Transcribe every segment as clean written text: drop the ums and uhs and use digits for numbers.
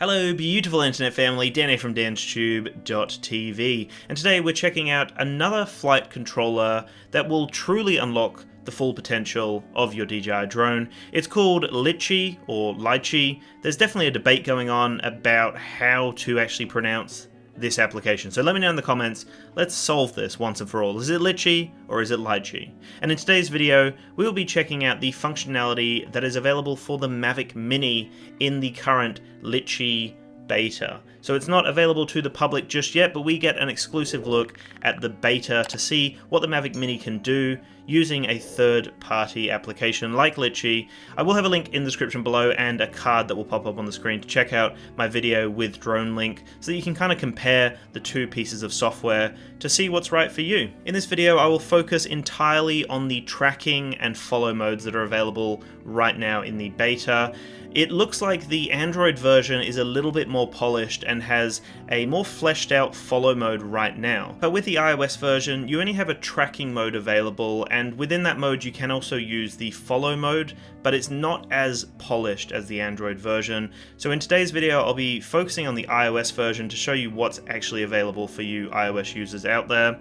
Hello beautiful internet family, Dan here from danstube.tv, and today we're checking out another flight controller that will truly unlock the full potential of your DJI drone. It's called Litchi or Litchi. There's definitely a debate going on about how to actually pronounce this application. So let me know in the comments, let's solve this once and for all. Is it Litchi or is it Litchi? And in today's video, we will be checking out the functionality that is available for the Mavic Mini in the current Litchi beta. So it's not available to the public just yet, but we get an exclusive look at the beta to see what the Mavic Mini can do using a third-party application like Litchi. I will have a link in the description below and a card that will pop up on the screen to check out my video with Drone Link so that you can kind of compare the two pieces of software to see what's right for you. In this video, I will focus entirely on the tracking and follow modes that are available right now in the beta. It looks like the Android version is a little bit more polished and has a more fleshed out follow mode right now. But with the iOS version, you only have a tracking mode available, and within that mode you can also use the follow mode, but it's not as polished as the Android version. So in today's video, I'll be focusing on the iOS version to show you what's actually available for you iOS users out there.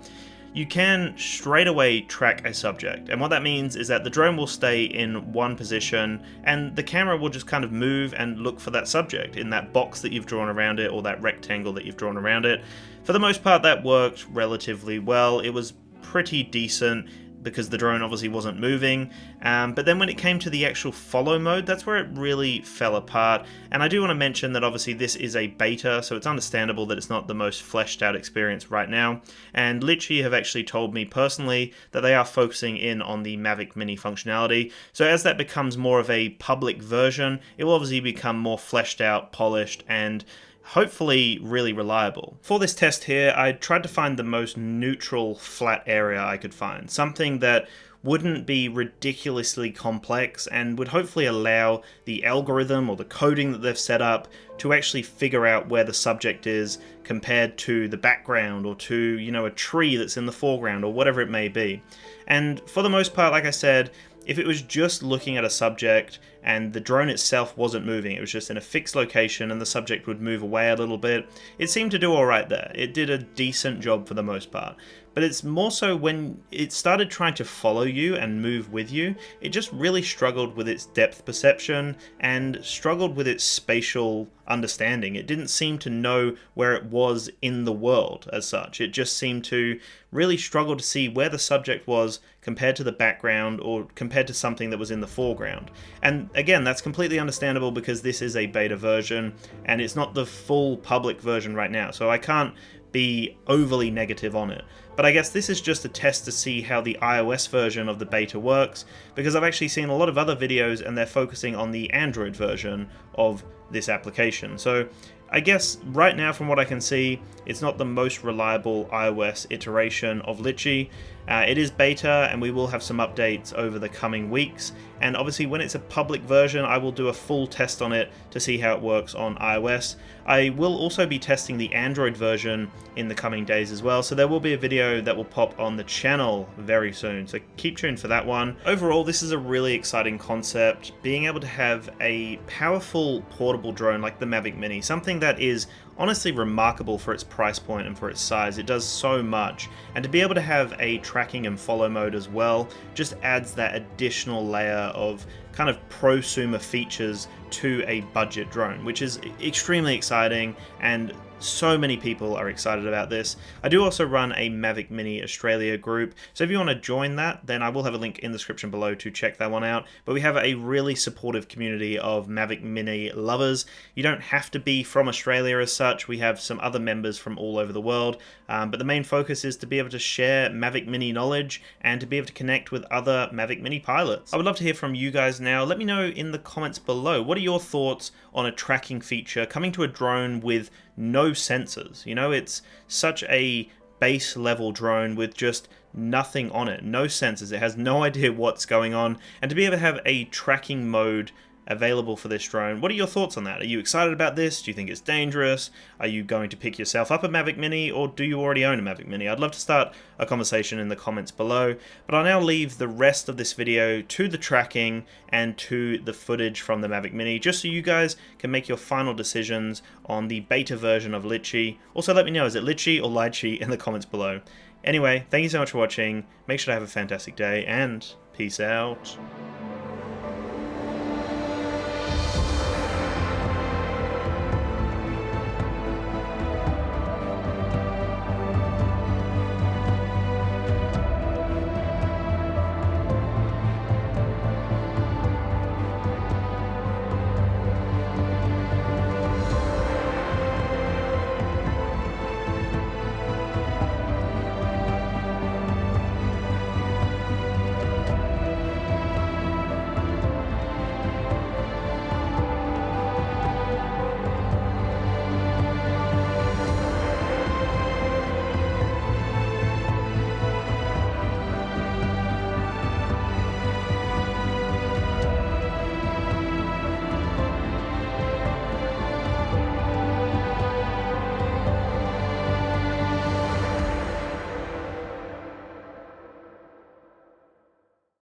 You can straight away track a subject, and what that means is that the drone will stay in one position and the camera will just kind of move and look for that subject in that box that you've drawn around it or that rectangle that you've drawn around it. For the most part, that worked relatively well. It was pretty decent because the drone obviously wasn't moving, but then when it came to the actual follow mode, that's where it really fell apart. And I do want to mention that obviously this is a beta, so it's understandable that it's not the most fleshed out experience right now, and Litchi have actually told me personally that they are focusing in on the Mavic Mini functionality, so as that becomes more of a public version, it will obviously become more fleshed out, polished, and hopefully really reliable. For this test here, I tried to find the most neutral flat area I could find, something that wouldn't be ridiculously complex and would hopefully allow the algorithm or the coding that they've set up to actually figure out where the subject is compared to the background or to, you know, a tree that's in the foreground or whatever it may be. And for the most part, like I said, if it was just looking at a subject and the drone itself wasn't moving, it was just in a fixed location and the subject would move away a little bit, it seemed to do alright there. It did a decent job for the most part. But it's more so when it started trying to follow you and move with you, it just really struggled with its depth perception and struggled with its spatial understanding. It didn't seem to know where it was in the world as such. It just seemed to really struggle to see where the subject was compared to the background or compared to something that was in the foreground. And again, that's completely understandable because this is a beta version and it's not the full public version right now, so I can't be overly negative on it. But I guess this is just a test to see how the iOS version of the beta works, because I've actually seen a lot of other videos and they're focusing on the Android version of this application. So I guess right now, from what I can see, it's not the most reliable iOS iteration of Litchi. It is beta and we will have some updates over the coming weeks, and obviously when it's a public version I will do a full test on it to see how it works on iOS. I will also be testing the Android version in the coming days as well, so there will be a video that will pop on the channel very soon, so keep tuned for that one. Overall, this is a really exciting concept, being able to have a powerful portable drone like the Mavic Mini, something that is honestly remarkable for its price point and for its size. It does so much, and to be able to have a tracking and follow mode as well just adds that additional layer of kind of prosumer features to a budget drone, which is extremely exciting, and so many people are excited about this. I do also run a Mavic Mini Australia group, so if you want to join that, then I will have a link in the description below to check that one out. But we have a really supportive community of Mavic Mini lovers. You don't have to be from Australia as such. We have some other members from all over the world, but the main focus is to be able to share Mavic Mini knowledge and to be able to connect with other Mavic Mini pilots. I would love to hear from you guys now. Let me know in the comments below, what are your thoughts on a tracking feature coming to a drone with no sensors? You know, it's such a base level drone with just nothing on it, no sensors. It has no idea what's going on, and to be able to have a tracking mode available for this drone. What are your thoughts on that? Are you excited about this? Do you think it's dangerous? Are you going to pick yourself up a Mavic Mini, or do you already own a Mavic Mini? I'd love to start a conversation in the comments below, but I'll now leave the rest of this video to the tracking and to the footage from the Mavic Mini, just so you guys can make your final decisions on the beta version of Litchi. Also, let me know, is it Litchi or Litchi in the comments below. Anyway, thank you so much for watching, make sure to have a fantastic day, and peace out.